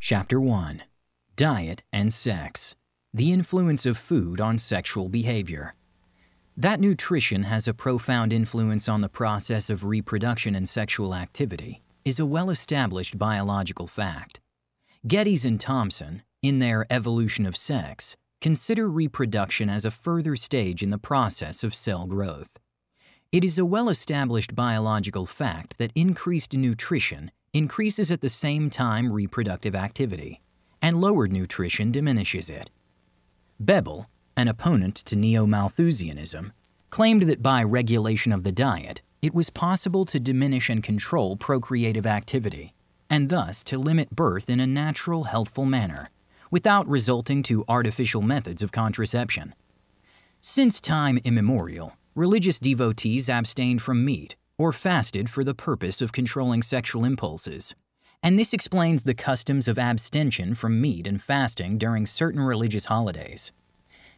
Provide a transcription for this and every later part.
Chapter 1. Diet and Sex. The Influence of Food on Sexual Behavior. That nutrition has a profound influence on the process of reproduction and sexual activity is a well-established biological fact. Geddes and Thompson, in their Evolution of Sex, consider reproduction as a further stage in the process of cell growth. It is a well-established biological fact that increased nutrition increases at the same time reproductive activity, and lowered nutrition diminishes it. Bebel, an opponent to Neo-Malthusianism, claimed that by regulation of the diet, it was possible to diminish and control procreative activity, and thus to limit birth in a natural, healthful manner, without resulting to artificial methods of contraception. Since time immemorial, religious devotees abstained from meat or fasted for the purpose of controlling sexual impulses, and this explains the customs of abstention from meat and fasting during certain religious holidays.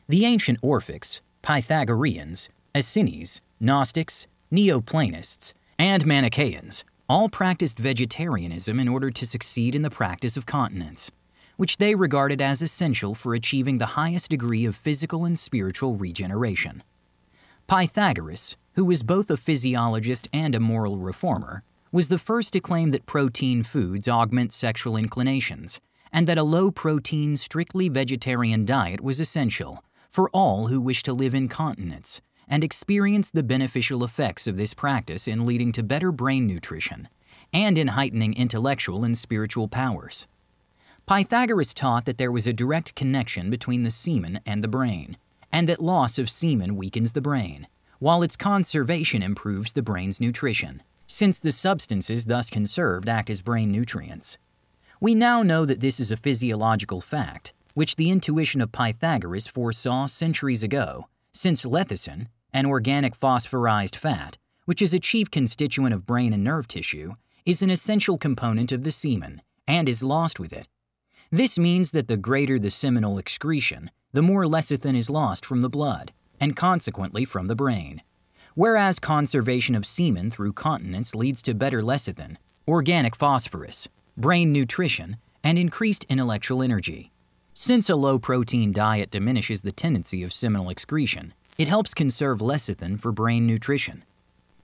The ancient Orphics, Pythagoreans, Essenes, Gnostics, Neoplatonists, and Manichaeans all practiced vegetarianism in order to succeed in the practice of continence, which they regarded as essential for achieving the highest degree of physical and spiritual regeneration. Pythagoras, who was both a physiologist and a moral reformer, was the first to claim that protein foods augment sexual inclinations, and that a low-protein, strictly vegetarian diet was essential for all who wish to live in continence and experience the beneficial effects of this practice in leading to better brain nutrition and in heightening intellectual and spiritual powers. Pythagoras taught that there was a direct connection between the semen and the brain, and that loss of semen weakens the brain, while its conservation improves the brain's nutrition, since the substances thus conserved act as brain nutrients. We now know that this is a physiological fact, which the intuition of Pythagoras foresaw centuries ago, since lecithin, an organic phosphorized fat, which is a chief constituent of brain and nerve tissue, is an essential component of the semen and is lost with it. This means that the greater the seminal excretion, the more lecithin is lost from the blood, and consequently from the brain. Whereas conservation of semen through continence leads to better lecithin, organic phosphorus, brain nutrition, and increased intellectual energy. Since a low-protein diet diminishes the tendency of seminal excretion, it helps conserve lecithin for brain nutrition.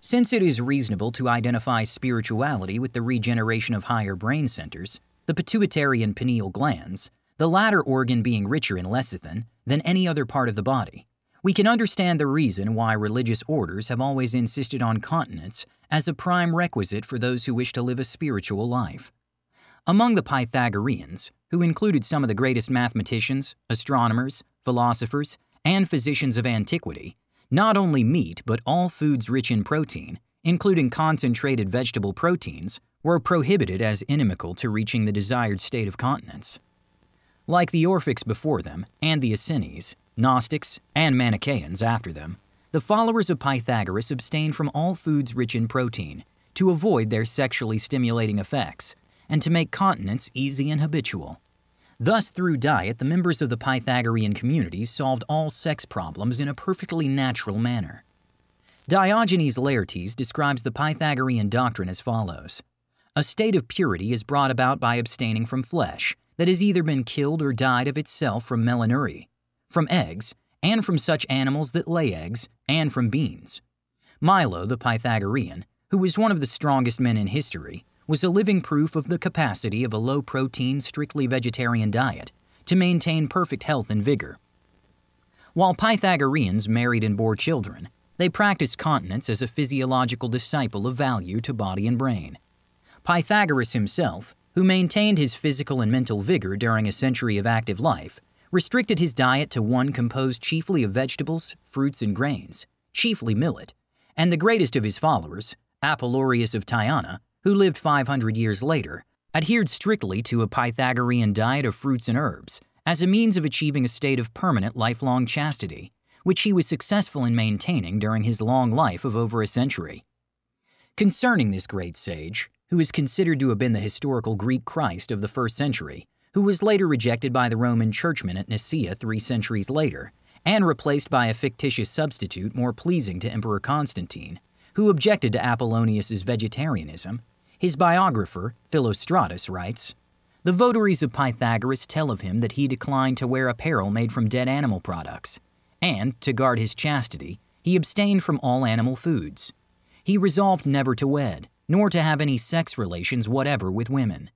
Since it is reasonable to identify spirituality with the regeneration of higher brain centers, the pituitary and pineal glands, the latter organ being richer in lecithin than any other part of the body, we can understand the reason why religious orders have always insisted on continence as a prime requisite for those who wish to live a spiritual life. Among the Pythagoreans, who included some of the greatest mathematicians, astronomers, philosophers, and physicians of antiquity, not only meat but all foods rich in protein, including concentrated vegetable proteins, were prohibited as inimical to reaching the desired state of continence. Like the Orphics before them and the Essenes, Gnostics, and Manichaeans after them, the followers of Pythagoras abstained from all foods rich in protein to avoid their sexually stimulating effects and to make continence easy and habitual. Thus, through diet, the members of the Pythagorean community solved all sex problems in a perfectly natural manner. Diogenes Laertes describes the Pythagorean doctrine as follows: a state of purity is brought about by abstaining from flesh that has either been killed or died of itself from melanuria, from eggs, and from such animals that lay eggs, and from beans. Milo, the Pythagorean, who was one of the strongest men in history, was a living proof of the capacity of a low-protein, strictly vegetarian diet to maintain perfect health and vigor. While Pythagoreans married and bore children, they practiced continence as a physiological disciple of value to body and brain. Pythagoras himself, who maintained his physical and mental vigor during a century of active life, restricted his diet to one composed chiefly of vegetables, fruits, and grains, chiefly millet, and the greatest of his followers, Apollonius of Tyana, who lived 500 years later, adhered strictly to a Pythagorean diet of fruits and herbs as a means of achieving a state of permanent lifelong chastity, which he was successful in maintaining during his long life of over a century. Concerning this great sage, who is considered to have been the historical Greek Christ of the first century, who was later rejected by the Roman churchmen at Nicaea 3 centuries later, and replaced by a fictitious substitute more pleasing to Emperor Constantine, who objected to Apollonius's vegetarianism, his biographer, Philostratus, writes, The votaries of Pythagoras tell of him that he declined to wear apparel made from dead animal products, and, to guard his chastity, he abstained from all animal foods. He resolved never to wed, nor to have any sex relations whatever with women.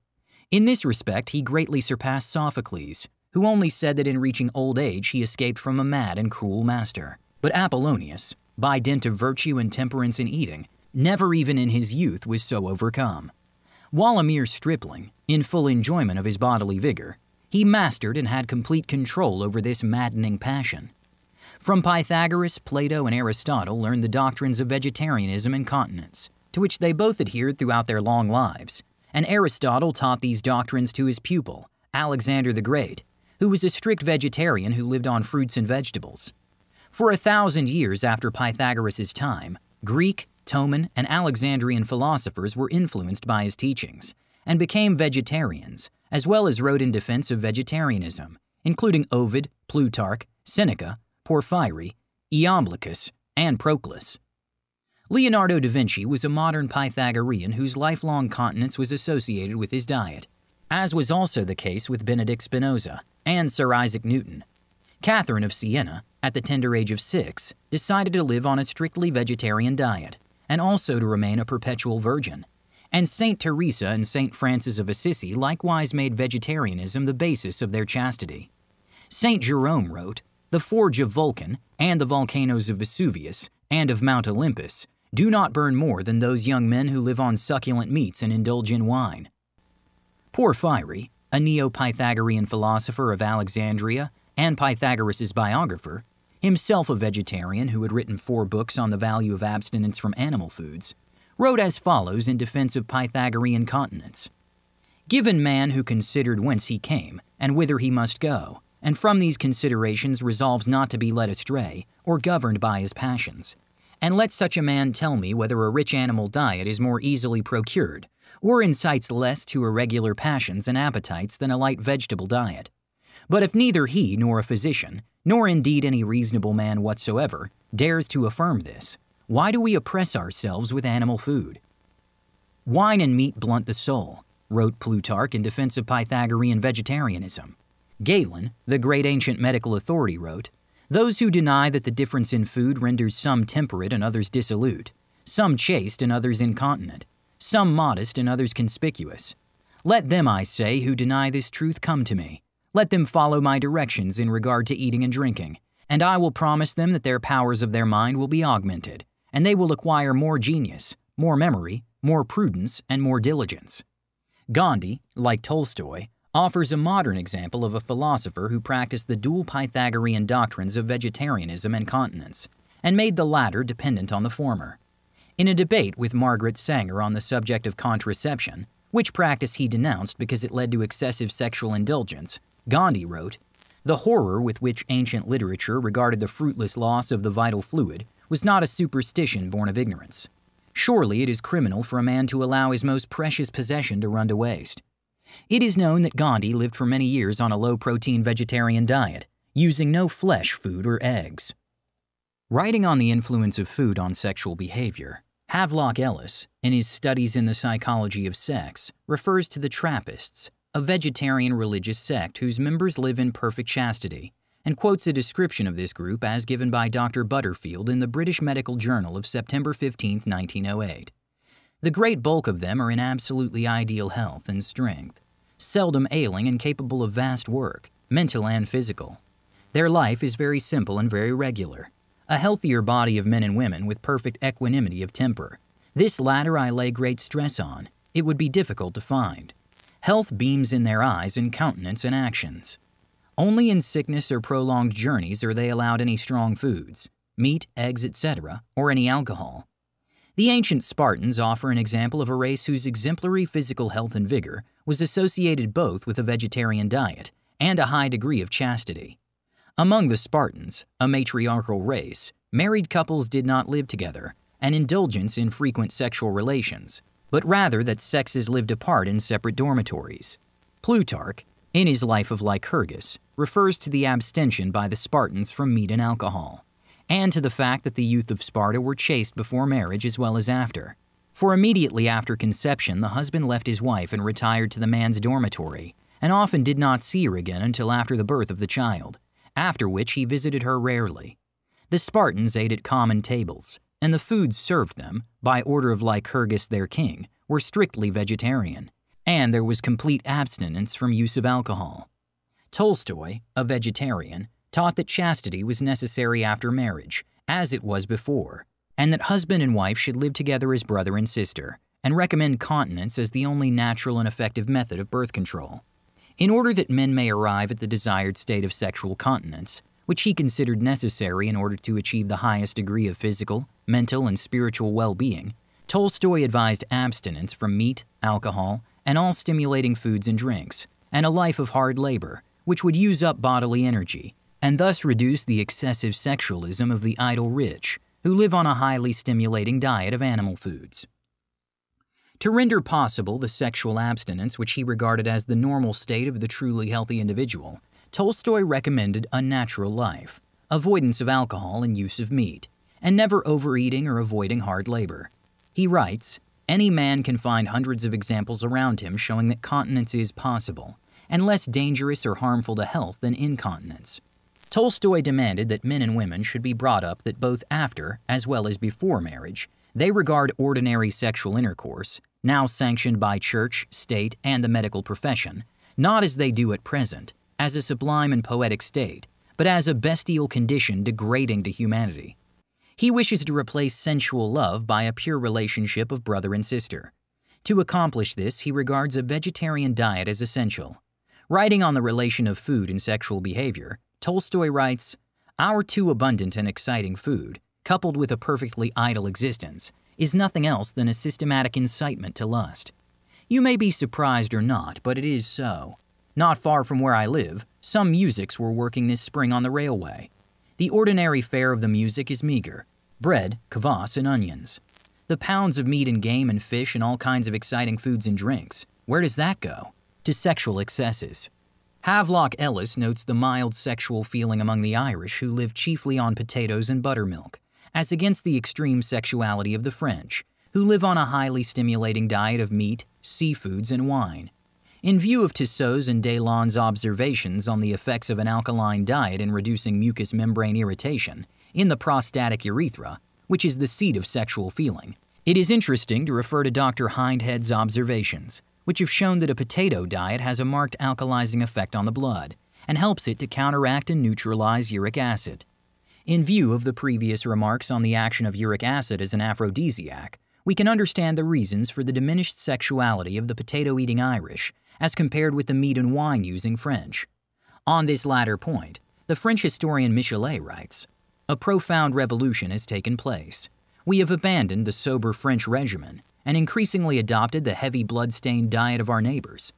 In this respect, he greatly surpassed Sophocles, who only said that in reaching old age he escaped from a mad and cruel master. But Apollonius, by dint of virtue and temperance in eating, never even in his youth was so overcome. While a mere stripling, in full enjoyment of his bodily vigor, he mastered and had complete control over this maddening passion. From Pythagoras, Plato, and Aristotle learned the doctrines of vegetarianism and continence, to which they both adhered throughout their long lives, and Aristotle taught these doctrines to his pupil, Alexander the Great, who was a strict vegetarian who lived on fruits and vegetables. For 1,000 years after Pythagoras' time, Greek, Toman, and Alexandrian philosophers were influenced by his teachings and became vegetarians, as well as wrote in defense of vegetarianism, including Ovid, Plutarch, Seneca, Porphyry, Iamblichus, and Proclus. Leonardo da Vinci was a modern Pythagorean whose lifelong continence was associated with his diet, as was also the case with Benedict Spinoza and Sir Isaac Newton. Catherine of Siena, at the tender age of 6, decided to live on a strictly vegetarian diet, and also to remain a perpetual virgin. And Saint Teresa and Saint Francis of Assisi likewise made vegetarianism the basis of their chastity. Saint Jerome wrote, "The forge of Vulcan, and the volcanoes of Vesuvius, and of Mount Olympus, do not burn more than those young men who live on succulent meats and indulge in wine." Porphyry, a Neo-Pythagorean philosopher of Alexandria and Pythagoras' biographer, himself a vegetarian who had written 4 books on the value of abstinence from animal foods, wrote as follows in defense of Pythagorean continence. "Given man who considered whence he came and whither he must go, and from these considerations resolves not to be led astray or governed by his passions, and let such a man tell me whether a rich animal diet is more easily procured, or incites less to irregular passions and appetites than a light vegetable diet. But if neither he nor a physician, nor indeed any reasonable man whatsoever, dares to affirm this, why do we oppress ourselves with animal food? Wine and meat blunt the soul," wrote Plutarch in defense of Pythagorean vegetarianism. Galen, the great ancient medical authority, wrote, "Those who deny that the difference in food renders some temperate and others dissolute, some chaste and others incontinent, some modest and others conspicuous. Let them, I say, who deny this truth come to me. Let them follow my directions in regard to eating and drinking, and I will promise them that their powers of their mind will be augmented, and they will acquire more genius, more memory, more prudence, and more diligence." Gandhi, like Tolstoy, offers a modern example of a philosopher who practiced the dual Pythagorean doctrines of vegetarianism and continence, and made the latter dependent on the former. In a debate with Margaret Sanger on the subject of contraception, which practice he denounced because it led to excessive sexual indulgence, Gandhi wrote, "The horror with which ancient literature regarded the fruitless loss of the vital fluid was not a superstition born of ignorance. Surely it is criminal for a man to allow his most precious possession to run to waste." It is known that Gandhi lived for many years on a low-protein vegetarian diet, using no flesh food or eggs. Writing on the influence of food on sexual behavior, Havelock Ellis, in his Studies in the Psychology of Sex, refers to the Trappists, a vegetarian religious sect whose members live in perfect chastity, and quotes a description of this group as given by Dr. Butterfield in the British Medical Journal of September 15, 1908. The great bulk of them are in absolutely ideal health and strength, seldom ailing and capable of vast work, mental and physical. Their life is very simple and very regular. A healthier body of men and women with perfect equanimity of temper. This latter I lay great stress on. It would be difficult to find. Health beams in their eyes and countenance and actions. Only in sickness or prolonged journeys are they allowed any strong foods, meat, eggs, etc., or any alcohol. The ancient Spartans offer an example of a race whose exemplary physical health and vigor was associated both with a vegetarian diet and a high degree of chastity. Among the Spartans, a matriarchal race, married couples did not live together, and indulgence in frequent sexual relations, but rather that sexes lived apart in separate dormitories. Plutarch, in his Life of Lycurgus, refers to the abstention by the Spartans from meat and alcohol, and to the fact that the youth of Sparta were chaste before marriage as well as after. For immediately after conception, the husband left his wife and retired to the man's dormitory, and often did not see her again until after the birth of the child, after which he visited her rarely. The Spartans ate at common tables, and the foods served them, by order of Lycurgus their king, were strictly vegetarian, and there was complete abstinence from use of alcohol. Tolstoy, a vegetarian, taught that chastity was necessary after marriage, as it was before, and that husband and wife should live together as brother and sister, and recommend continence as the only natural and effective method of birth control. In order that men may arrive at the desired state of sexual continence, which he considered necessary in order to achieve the highest degree of physical, mental, and spiritual well-being, Tolstoy advised abstinence from meat, alcohol, and all stimulating foods and drinks, and a life of hard labor, which would use up bodily energy, and thus reduce the excessive sexualism of the idle rich, who live on a highly stimulating diet of animal foods. To render possible the sexual abstinence which he regarded as the normal state of the truly healthy individual, Tolstoy recommended a natural life, avoidance of alcohol and use of meat, and never overeating or avoiding hard labor. He writes, "Any man can find hundreds of examples around him showing that continence is possible, and less dangerous or harmful to health than incontinence." Tolstoy demanded that men and women should be brought up that both after, as well as before marriage, they regard ordinary sexual intercourse, now sanctioned by church, state, and the medical profession, not as they do at present, as a sublime and poetic state, but as a bestial condition degrading to humanity. He wishes to replace sensual love by a pure relationship of brother and sister. To accomplish this, he regards a vegetarian diet as essential. Writing on the relation of food and sexual behavior, Tolstoy writes, "Our too abundant and exciting food, coupled with a perfectly idle existence, is nothing else than a systematic incitement to lust. You may be surprised or not, but it is so. Not far from where I live, some musics were working this spring on the railway. The ordinary fare of the music is meager: bread, kvass, and onions. The pounds of meat and game and fish and all kinds of exciting foods and drinks, where does that go? To sexual excesses." Havelock Ellis notes the mild sexual feeling among the Irish who live chiefly on potatoes and buttermilk, as against the extreme sexuality of the French, who live on a highly stimulating diet of meat, seafoods, and wine. In view of Tissot's and Delon's observations on the effects of an alkaline diet in reducing mucous membrane irritation in the prostatic urethra, which is the seat of sexual feeling, it is interesting to refer to Dr. Hindhead's observations, which have shown that a potato diet has a marked alkalizing effect on the blood and helps it to counteract and neutralize uric acid. In view of the previous remarks on the action of uric acid as an aphrodisiac, we can understand the reasons for the diminished sexuality of the potato-eating Irish as compared with the meat and wine-using French. On this latter point, the French historian Michelet writes, "A profound revolution has taken place. We have abandoned the sober French regimen and increasingly adopted the heavy blood-stained diet of our neighbors.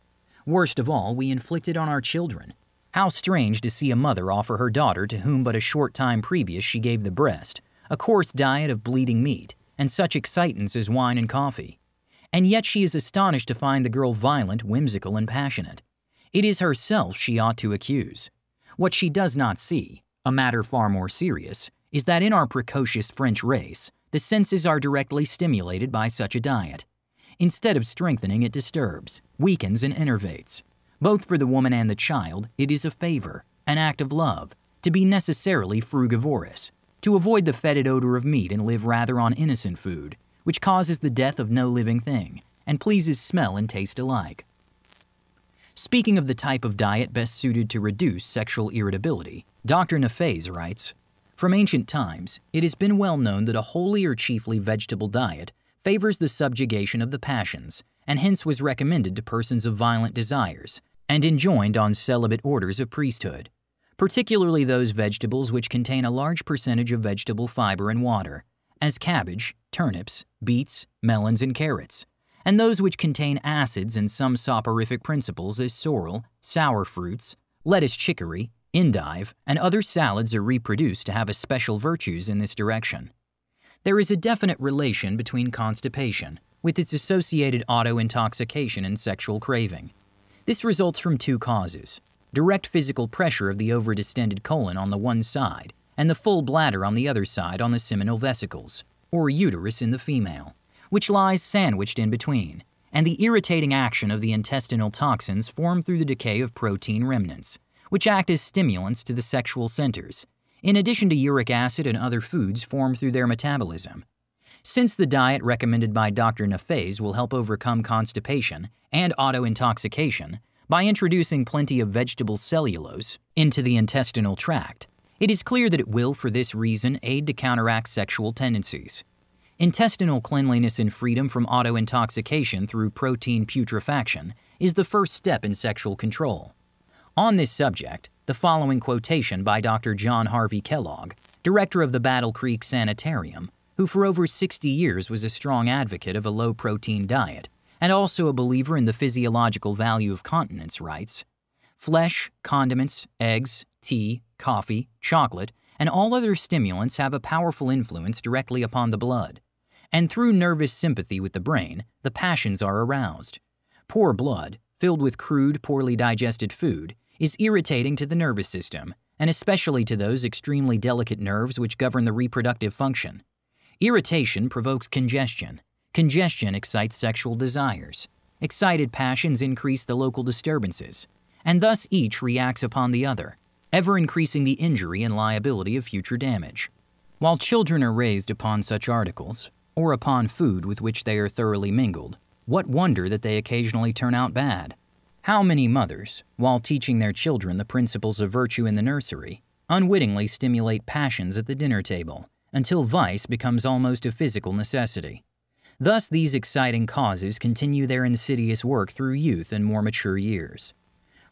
Worst of all, we inflicted on our children. How strange to see a mother offer her daughter, to whom but a short time previous she gave the breast, a coarse diet of bleeding meat and such excitants as wine and coffee. And yet she is astonished to find the girl violent, whimsical, and passionate. It is herself she ought to accuse. What she does not see, a matter far more serious, is that in our precocious French race, the senses are directly stimulated by such a diet. Instead of strengthening, it disturbs, weakens, and enervates. Both for the woman and the child, it is a favor, an act of love, to be necessarily frugivorous, to avoid the fetid odor of meat and live rather on innocent food, which causes the death of no living thing, and pleases smell and taste alike." Speaking of the type of diet best suited to reduce sexual irritability, Dr. Nafez writes, "From ancient times, it has been well known that a wholly or chiefly vegetable diet favors the subjugation of the passions, and hence was recommended to persons of violent desires, and enjoined on celibate orders of priesthood, particularly those vegetables which contain a large percentage of vegetable fiber and water, as cabbage, turnips, beets, melons, and carrots, and those which contain acids and some soporific principles as sorrel, sour fruits, lettuce chicory, endive, and other salads are reproduced to have especial virtues in this direction. There is a definite relation between constipation, with its associated auto-intoxication and sexual craving. This results from two causes: direct physical pressure of the overdistended colon on the one side, and the full bladder on the other side on the seminal vesicles, or uterus in the female, which lies sandwiched in between, and the irritating action of the intestinal toxins formed through the decay of protein remnants, which act as stimulants to the sexual centers, in addition to uric acid and other foods formed through their metabolism. Since the diet recommended by Dr. Nafez will help overcome constipation and auto-intoxication by introducing plenty of vegetable cellulose into the intestinal tract, it is clear that it will, for this reason, aid to counteract sexual tendencies. Intestinal cleanliness and freedom from auto-intoxication through protein putrefaction is the first step in sexual control. On this subject, the following quotation by Dr. John Harvey Kellogg, director of the Battle Creek Sanitarium, who for over 60 years was a strong advocate of a low-protein diet and also a believer in the physiological value of continence, writes, "Flesh, condiments, eggs, tea, coffee, chocolate, and all other stimulants have a powerful influence directly upon the blood, and through nervous sympathy with the brain, the passions are aroused. Poor blood, filled with crude, poorly digested food, is irritating to the nervous system, and especially to those extremely delicate nerves which govern the reproductive function. Irritation provokes congestion. Congestion excites sexual desires. Excited passions increase the local disturbances, and thus each reacts upon the other, ever increasing the injury and liability of future damage. While children are raised upon such articles, or upon food with which they are thoroughly mingled, what wonder that they occasionally turn out bad? How many mothers, while teaching their children the principles of virtue in the nursery, unwittingly stimulate passions at the dinner table, until vice becomes almost a physical necessity. Thus these exciting causes continue their insidious work through youth and more mature years.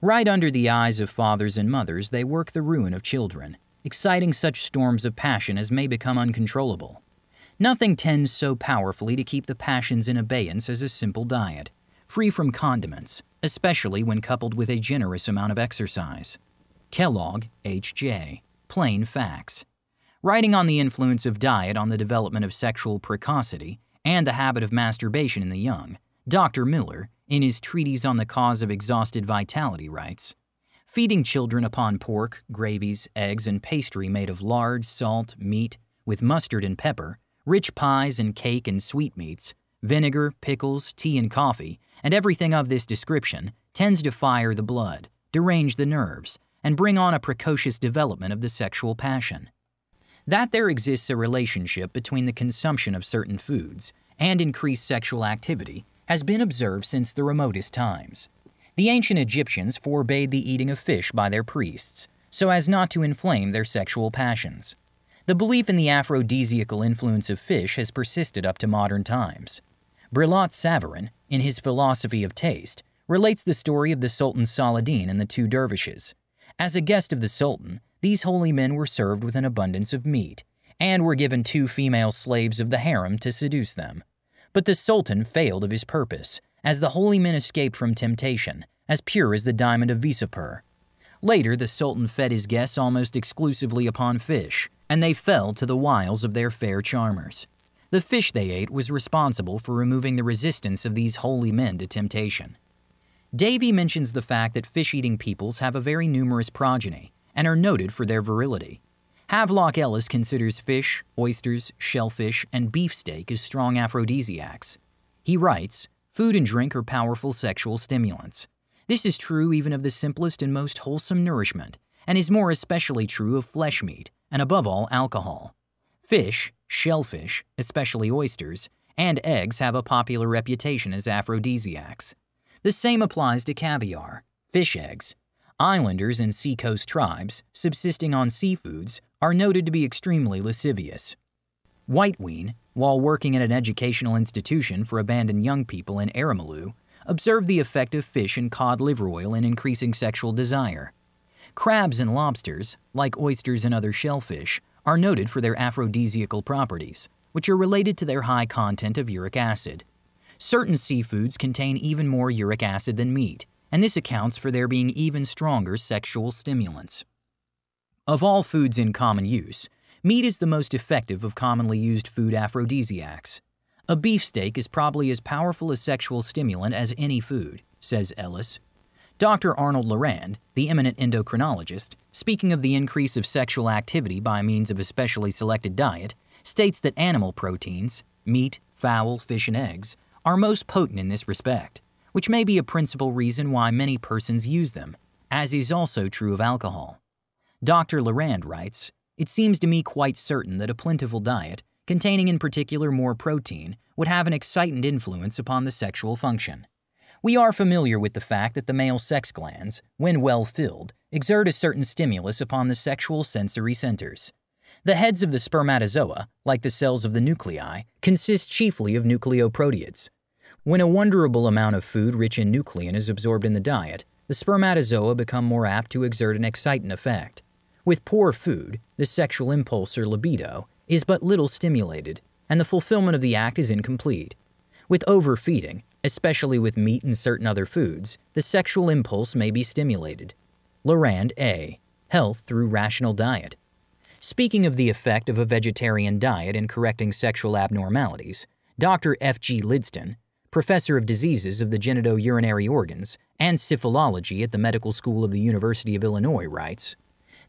Right under the eyes of fathers and mothers they work the ruin of children, exciting such storms of passion as may become uncontrollable. Nothing tends so powerfully to keep the passions in abeyance as a simple diet, free from condiments, especially when coupled with a generous amount of exercise." Kellogg, H.J. Plain Facts. Writing on the influence of diet on the development of sexual precocity and the habit of masturbation in the young, Dr. Miller, in his treatise on the cause of exhausted vitality, writes, "Feeding children upon pork, gravies, eggs, and pastry made of lard, salt, meat, with mustard and pepper, rich pies and cake and sweetmeats, vinegar, pickles, tea and coffee, and everything of this description tends to fire the blood, derange the nerves, and bring on a precocious development of the sexual passion. That there exists a relationship between the consumption of certain foods and increased sexual activity has been observed since the remotest times. The ancient Egyptians forbade the eating of fish by their priests, so as not to inflame their sexual passions. The belief in the aphrodisiacal influence of fish has persisted up to modern times. Brillat Savarin, in his Philosophy of Taste, relates the story of the Sultan Saladin and the two dervishes. As a guest of the Sultan, these holy men were served with an abundance of meat, and were given 2 female slaves of the harem to seduce them. But the Sultan failed of his purpose, as the holy men escaped from temptation, as pure as the diamond of Visapur. Later, the Sultan fed his guests almost exclusively upon fish, and they fell to the wiles of their fair charmers. The fish they ate was responsible for removing the resistance of these holy men to temptation." Davy mentions the fact that fish-eating peoples have a very numerous progeny and are noted for their virility. Havelock Ellis considers fish, oysters, shellfish, and beefsteak as strong aphrodisiacs. He writes, "Food and drink are powerful sexual stimulants. This is true even of the simplest and most wholesome nourishment, and is more especially true of flesh meat, and above all alcohol. Fish, shellfish, especially oysters, and eggs have a popular reputation as aphrodisiacs. The same applies to caviar, fish eggs. Islanders and seacoast tribes, subsisting on seafoods, are noted to be extremely lascivious. Whiteween, while working at an educational institution for abandoned young people in Aramalu, observed the effect of fish and cod liver oil in increasing sexual desire. Crabs and lobsters, like oysters and other shellfish, are noted for their aphrodisiacal properties, which are related to their high content of uric acid. Certain seafoods contain even more uric acid than meat, and this accounts for there being even stronger sexual stimulants. Of all foods in common use, meat is the most effective of commonly used food aphrodisiacs. A beefsteak is probably as powerful a sexual stimulant as any food, says Ellis. Dr. Arnold Lorand, the eminent endocrinologist, speaking of the increase of sexual activity by means of a specially selected diet, states that animal proteins, meat, fowl, fish, and eggs, are most potent in this respect, which may be a principal reason why many persons use them, as is also true of alcohol. Dr. Raymond writes, "It seems to me quite certain that a plentiful diet, containing in particular more protein, would have an excitant influence upon the sexual function. We are familiar with the fact that the male sex glands, when well filled, exert a certain stimulus upon the sexual sensory centers. The heads of the spermatozoa, like the cells of the nuclei, consist chiefly of nucleoproteids. When a wonderable amount of food rich in nuclein is absorbed in the diet, the spermatozoa become more apt to exert an excitant effect. With poor food, the sexual impulse or libido is but little stimulated, and the fulfillment of the act is incomplete. With overfeeding, especially with meat and certain other foods, the sexual impulse may be stimulated." Raymond A. Health Through Rational Diet. Speaking of the effect of a vegetarian diet in correcting sexual abnormalities, Dr. F.G. Lidston, professor of diseases of the genito-urinary organs and syphilology at the Medical School of the University of Illinois, writes,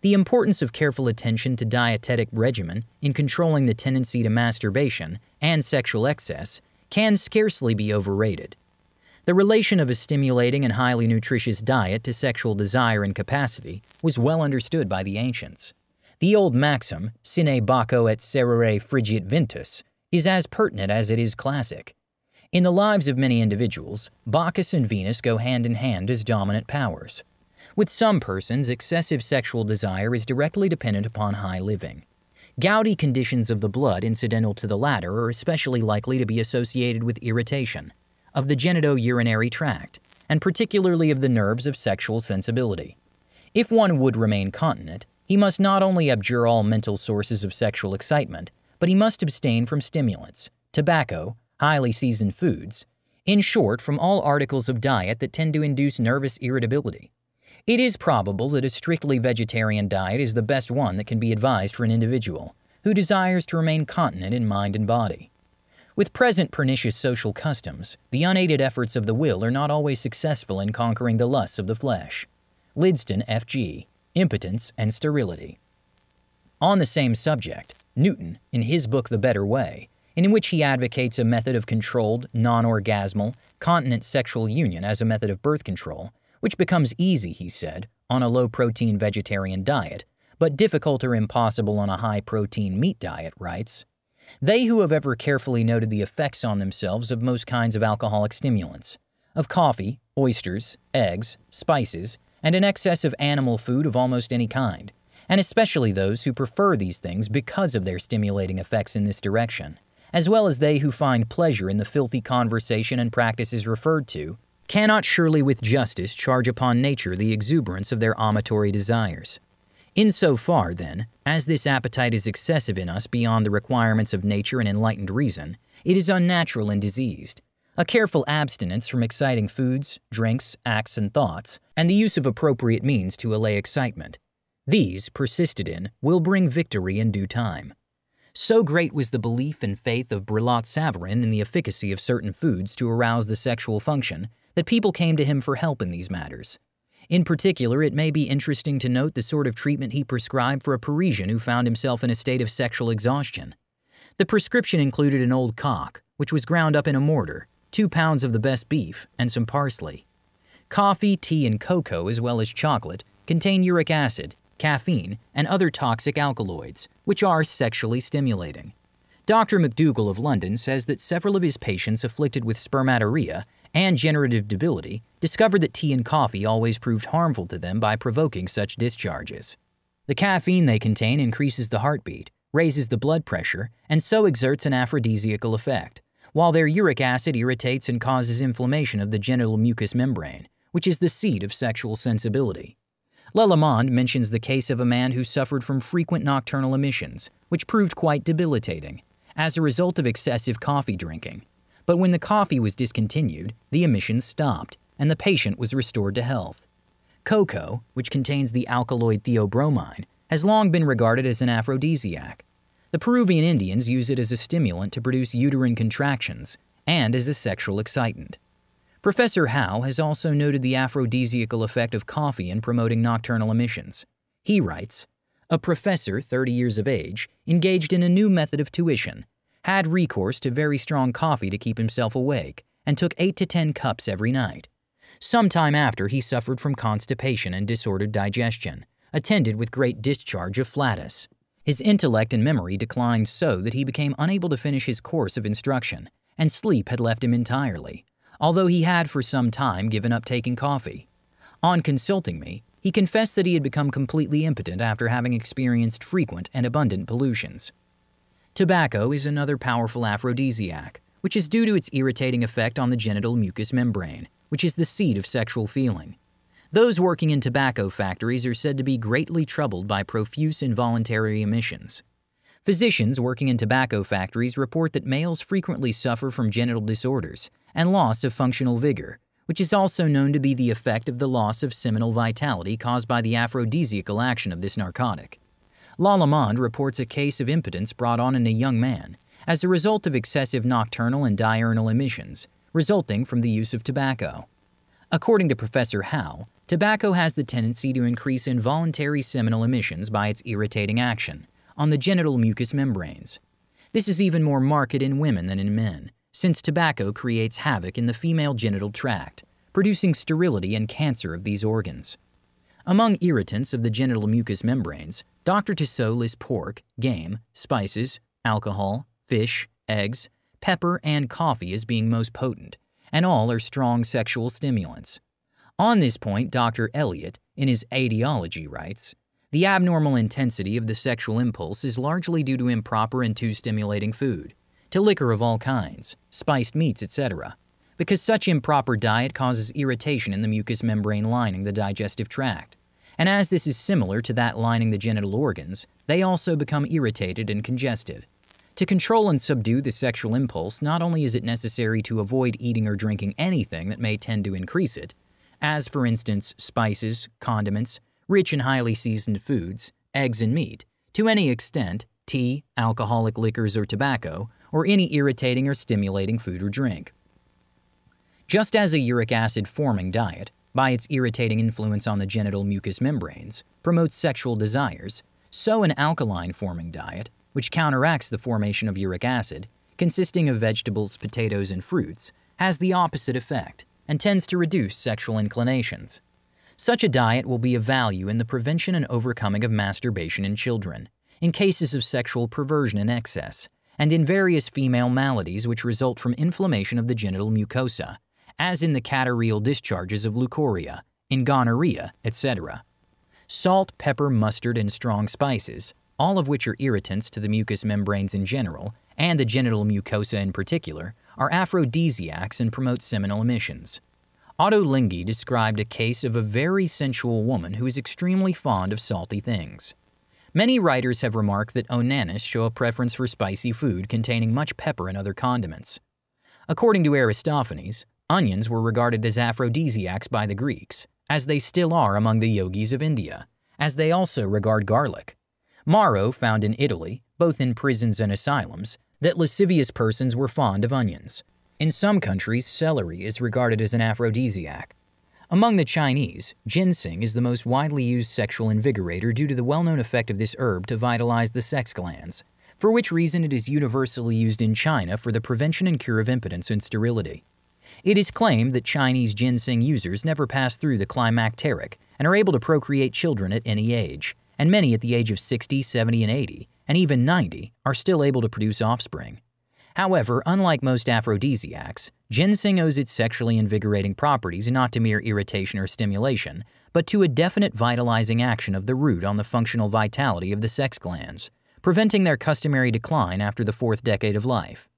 "The importance of careful attention to dietetic regimen in controlling the tendency to masturbation and sexual excess can scarcely be overrated. The relation of a stimulating and highly nutritious diet to sexual desire and capacity was well understood by the ancients. The old maxim, sine Baccho et serere frigiet ventus, is as pertinent as it is classic. In the lives of many individuals, Bacchus and Venus go hand in hand as dominant powers. With some persons, excessive sexual desire is directly dependent upon high living. Gouty conditions of the blood incidental to the latter are especially likely to be associated with irritation of the genito-urinary tract, and particularly of the nerves of sexual sensibility. If one would remain continent, he must not only abjure all mental sources of sexual excitement, but he must abstain from stimulants, tobacco, highly seasoned foods, in short, from all articles of diet that tend to induce nervous irritability. It is probable that a strictly vegetarian diet is the best one that can be advised for an individual who desires to remain continent in mind and body. With present pernicious social customs, the unaided efforts of the will are not always successful in conquering the lusts of the flesh." Lidston, F.G., Impotence and Sterility. On the same subject, Newton, in his book The Better Way, in which he advocates a method of controlled, non-orgasmal, continent sexual union as a method of birth control, which becomes easy, he said, on a low-protein vegetarian diet, but difficult or impossible on a high-protein meat diet, writes, "They who have ever carefully noted the effects on themselves of most kinds of alcoholic stimulants, of coffee, oysters, eggs, spices, and an excess of animal food of almost any kind, and especially those who prefer these things because of their stimulating effects in this direction, as well as they who find pleasure in the filthy conversation and practices referred to, cannot surely with justice charge upon nature the exuberance of their amatory desires. In so far, then, as this appetite is excessive in us beyond the requirements of nature and enlightened reason, it is unnatural and diseased. A careful abstinence from exciting foods, drinks, acts, and thoughts, and the use of appropriate means to allay excitement. These, persisted in, will bring victory in due time." So great was the belief and faith of Brillat-Savarin in the efficacy of certain foods to arouse the sexual function that people came to him for help in these matters. In particular, it may be interesting to note the sort of treatment he prescribed for a Parisian who found himself in a state of sexual exhaustion. The prescription included an old cock, which was ground up in a mortar, 2 pounds of the best beef, and some parsley. Coffee, tea, and cocoa, as well as chocolate, contain uric acid, caffeine, and other toxic alkaloids, which are sexually stimulating. Dr. McDougall of London says that several of his patients afflicted with spermatorrhea and generative debility discovered that tea and coffee always proved harmful to them by provoking such discharges. The caffeine they contain increases the heartbeat, raises the blood pressure, and so exerts an aphrodisiacal effect, while their uric acid irritates and causes inflammation of the genital mucous membrane, which is the seat of sexual sensibility. Lelamond mentions the case of a man who suffered from frequent nocturnal emissions, which proved quite debilitating, as a result of excessive coffee drinking. But when the coffee was discontinued, the emissions stopped, and the patient was restored to health. Cocoa, which contains the alkaloid theobromine, has long been regarded as an aphrodisiac. The Peruvian Indians use it as a stimulant to produce uterine contractions and as a sexual excitant. Professor Howe has also noted the aphrodisiacal effect of coffee in promoting nocturnal emissions. He writes, "A professor, 30 years of age, engaged in a new method of tuition, had recourse to very strong coffee to keep himself awake, and took 8 to 10 cups every night. Sometime after, he suffered from constipation and disordered digestion, attended with great discharge of flatus. His intellect and memory declined so that he became unable to finish his course of instruction, and sleep had left him entirely, although he had for some time given up taking coffee. On consulting me, he confessed that he had become completely impotent after having experienced frequent and abundant pollutions. Tobacco is another powerful aphrodisiac, which is due to its irritating effect on the genital mucous membrane, which is the seat of sexual feeling. Those working in tobacco factories are said to be greatly troubled by profuse involuntary emissions. Physicians working in tobacco factories report that males frequently suffer from genital disorders and loss of functional vigor, which is also known to be the effect of the loss of seminal vitality caused by the aphrodisiacal action of this narcotic. Lallemande reports a case of impotence brought on in a young man as a result of excessive nocturnal and diurnal emissions resulting from the use of tobacco. According to Professor Howe, tobacco has the tendency to increase involuntary seminal emissions by its irritating action on the genital mucous membranes. This is even more marked in women than in men, since tobacco creates havoc in the female genital tract, producing sterility and cancer of these organs. Among irritants of the genital mucous membranes, Dr. Tissot lists pork, game, spices, alcohol, fish, eggs, pepper, and coffee as being most potent, and all are strong sexual stimulants. On this point, Dr. Eliot, in his Etiology, writes, "The abnormal intensity of the sexual impulse is largely due to improper and too stimulating food, to liquor of all kinds, spiced meats, etc., because such improper diet causes irritation in the mucous membrane lining the digestive tract, and as this is similar to that lining the genital organs, they also become irritated and congested. To control and subdue the sexual impulse, not only is it necessary to avoid eating or drinking anything that may tend to increase it, as for instance spices, condiments, rich and highly seasoned foods, eggs and meat, to any extent, tea, alcoholic liquors or tobacco, or any irritating or stimulating food or drink. Just as a uric acid-forming diet, by its irritating influence on the genital mucous membranes, promotes sexual desires, so an alkaline-forming diet, which counteracts the formation of uric acid, consisting of vegetables, potatoes, and fruits, has the opposite effect and tends to reduce sexual inclinations. Such a diet will be of value in the prevention and overcoming of masturbation in children, in cases of sexual perversion in excess, and in various female maladies which result from inflammation of the genital mucosa, as in the catarrheal discharges of leucorrhea, in gonorrhea, etc. Salt, pepper, mustard, and strong spices, all of which are irritants to the mucous membranes in general, and the genital mucosa in particular, are aphrodisiacs and promote seminal emissions. Otto Lengi described a case of a very sensual woman who is extremely fond of salty things. Many writers have remarked that onanists show a preference for spicy food containing much pepper and other condiments. According to Aristophanes, onions were regarded as aphrodisiacs by the Greeks, as they still are among the yogis of India, as they also regard garlic. Maro found in Italy, both in prisons and asylums, that lascivious persons were fond of onions. In some countries, celery is regarded as an aphrodisiac. Among the Chinese, ginseng is the most widely used sexual invigorator due to the well-known effect of this herb to vitalize the sex glands, for which reason it is universally used in China for the prevention and cure of impotence and sterility. It is claimed that Chinese ginseng users never pass through the climacteric and are able to procreate children at any age, and many at the age of 60, 70, and 80, and even 90, are still able to produce offspring. However, unlike most aphrodisiacs, ginseng owes its sexually invigorating properties not to mere irritation or stimulation, but to a definite vitalizing action of the root on the functional vitality of the sex glands, preventing their customary decline after the 4th decade of life.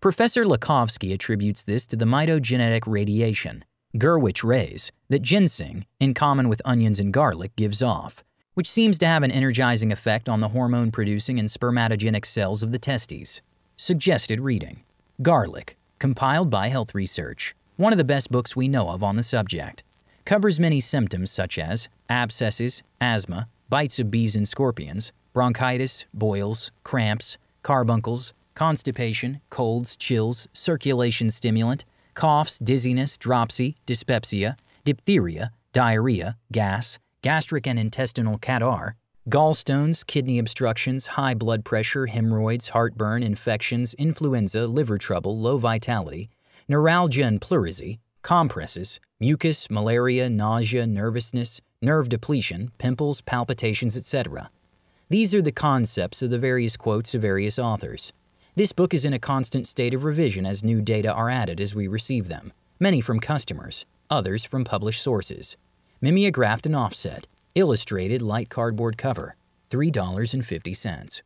Professor Lakovsky attributes this to the mitogenetic radiation, Gerwich rays, that ginseng, in common with onions and garlic, gives off, which seems to have an energizing effect on the hormone-producing and spermatogenic cells of the testes. Suggested reading: Garlic, compiled by Health Research, one of the best books we know of on the subject. Covers many symptoms such as abscesses, asthma, bites of bees and scorpions, bronchitis, boils, cramps, carbuncles, constipation, colds, chills, circulation stimulant, coughs, dizziness, dropsy, dyspepsia, diphtheria, diarrhea, gas, gastric and intestinal catarrh, gallstones, kidney obstructions, high blood pressure, hemorrhoids, heartburn, infections, influenza, liver trouble, low vitality, neuralgia and pleurisy, compresses, mucus, malaria, nausea, nervousness, nerve depletion, pimples, palpitations, etc. These are the concepts of the various quotes of various authors. This book is in a constant state of revision as new data are added as we receive them, many from customers, others from published sources. Mimeographed and offset, illustrated light cardboard cover, $3.50.